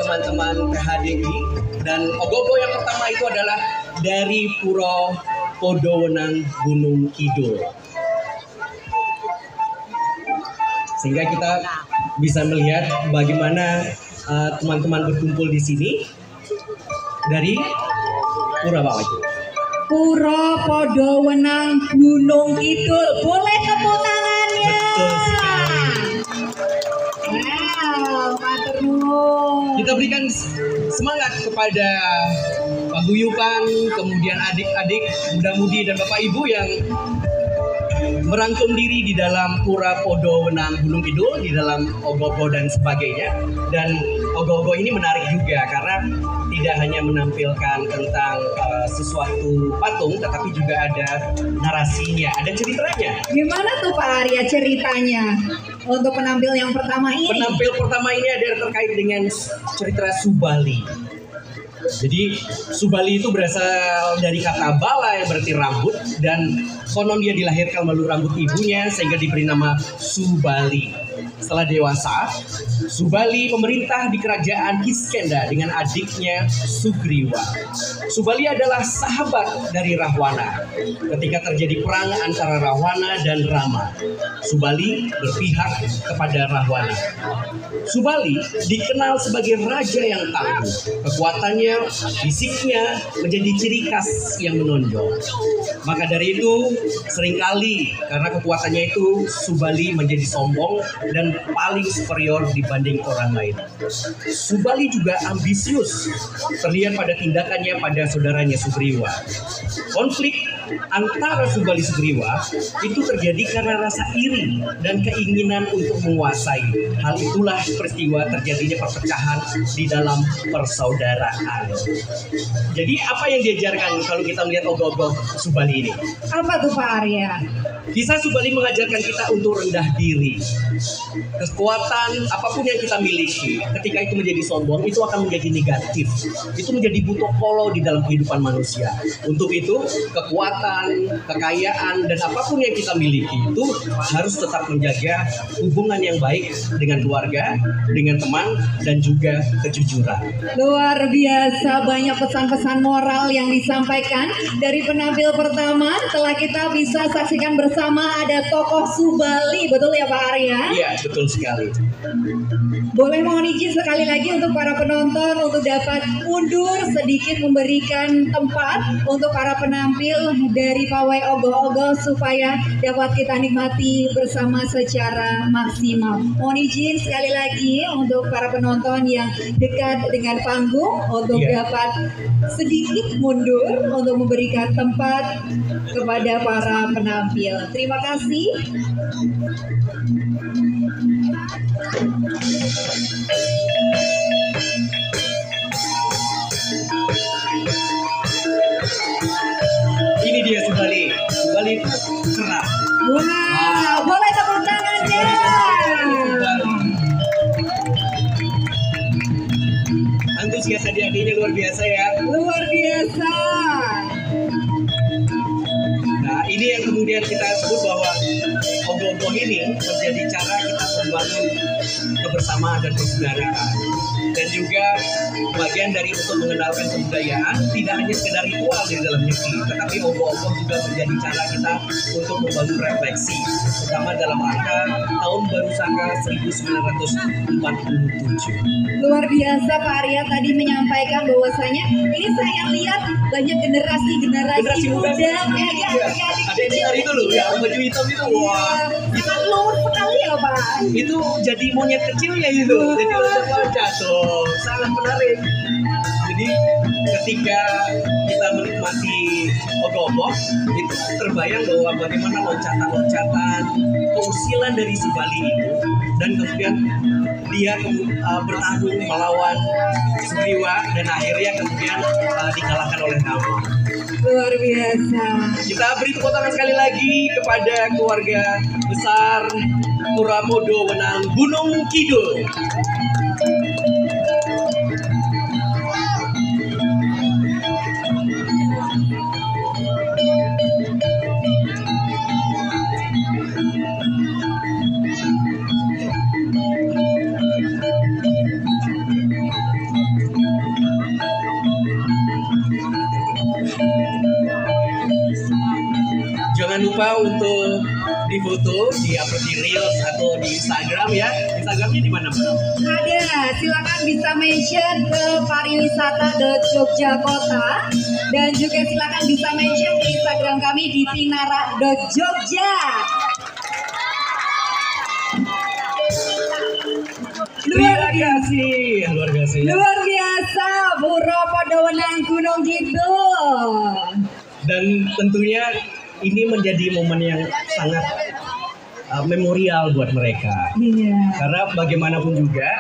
teman-teman PHDI. Dan ogoh-ogoh yang pertama itu adalah dari Puro Podowenang Gunung Kidul. Sehingga kita bisa melihat bagaimana teman-teman berkumpul di sini dari Pura apa itu? Puro Podowenang Gunung Kidul. Boleh tepuk tangannya. Betul sekali. Wow, matur nuwun. Kita berikan semangat kepada paguyuban, kemudian adik-adik, muda-mudi dan bapak ibu yang merangkum diri di dalam Pura Podowenang Gunung Kidul, di dalam ogoh-ogoh dan sebagainya. Dan ogoh-ogoh ini menarik juga karena tidak hanya menampilkan tentang sesuatu patung, tetapi juga ada narasinya, ada ceritanya. Gimana tuh Pak Arya ceritanya untuk penampil yang pertama ini? Penampil pertama ini ada terkait dengan cerita Subali. Jadi Subali itu berasal dari kata bala yang berarti rambut, dan konon dia dilahirkan melalui rambut ibunya sehingga diberi nama Subali. Setelah dewasa, Subali memerintah di kerajaan Kiskenda dengan adiknya Sugriwa. Subali adalah sahabat dari Rahwana. Ketika terjadi perang antara Rahwana dan Rama, Subali berpihak kepada Rahwana. Subali dikenal sebagai raja yang tangguh. Kekuatannya, fisiknya menjadi ciri khas yang menonjol. Maka dari itu, seringkali karena kekuatannya itu, Subali menjadi sombong dan paling superior dibanding orang lain. Subali juga ambisius, terlihat pada tindakannya pada saudaranya Sugriwa. Konflik antara Subali Sugriwa itu terjadi karena rasa iri dan keinginan untuk menguasai. Hal itulah peristiwa terjadinya perpecahan di dalam persaudaraan. Jadi apa yang diajarkan kalau kita melihat ogoh-ogoh Subali ini? Apa tuh Pak Arya? Kisah Subali mengajarkan kita untuk rendah diri. Kekuatan apapun yang kita miliki, ketika itu menjadi sombong, itu akan menjadi negatif. Itu menjadi butuh polo di dalam kehidupan manusia. Untuk itu, kekuatan, kekayaan, dan apapun yang kita miliki itu harus tetap menjaga hubungan yang baik dengan keluarga, dengan teman, dan juga kejujuran. Luar biasa, banyak pesan-pesan moral yang disampaikan dari penampil pertama. Setelah kita bisa saksikan bersama ada tokoh Subali, betul ya Pak Arya? Iya, betul sekali. Boleh mohon izin sekali lagi untuk para penonton untuk dapat mundur sedikit, memberikan tempat untuk para penampil dari pawai ogoh-ogoh supaya dapat kita nikmati bersama secara maksimal. Mohon izin sekali lagi untuk para penonton yang dekat dengan panggung untuk dapat sedikit mundur untuk memberikan tempat kepada para penampil. Terima kasih. Ini dia Subali. Subali itu keras. Wah, boleh tepuk tangannya. Antusias adik-adiknya luar biasa ya. Luar biasa. Nah, ini yang kemudian kita sebut bahwa ogoh-ogoh ini menjadi cara kita membangun kebersamaan dan persaudaraan, dan juga bagian dari untuk mengenalkan kebudayaan, tidak hanya sekedar ritual di dalam negeri, tetapi ogoh-ogoh juga menjadi cara kita untuk membangun refleksi, terutama dalam rangka Tahun Baru Saka 1947. Luar biasa Pak Arya tadi menyampaikan bahwasanya ini saya lihat banyak generasi muda, Ada yang dengar itu loh, yang baju hitam itu, wah, sangat luar sekali ya Pak. itu jadi monyet kecilnya itu, jadi loncat-loncat tuh, sangat menarik. Jadi ketika kita menikmati ogoh-ogoh, itu terbayang bahwa bagaimana loncatan-loncatan, keusilan dari Subali itu, dan kemudian dia bertanggung melawan Sugriwa, dan akhirnya kemudian dikalahkan oleh Rama. Luar biasa. Kita beri tepuk tangan sekali lagi kepada keluarga besar Pura Podowenang Gunung Kidul. lupa untuk difoto, di-upload di Reels atau di Instagram ya. Instagramnya di mana, Mbak? Ada, silakan bisa mention ke pariwisata.jogjakota dan juga silakan bisa mention ke Instagram kami di pinara.jogja. Terima kasih, luar biasa ya. Luar biasa, Puro Podowenang Gunung Kidul. Dan tentunya ini menjadi momen yang sangat memorial buat mereka. Iya. Karena bagaimanapun juga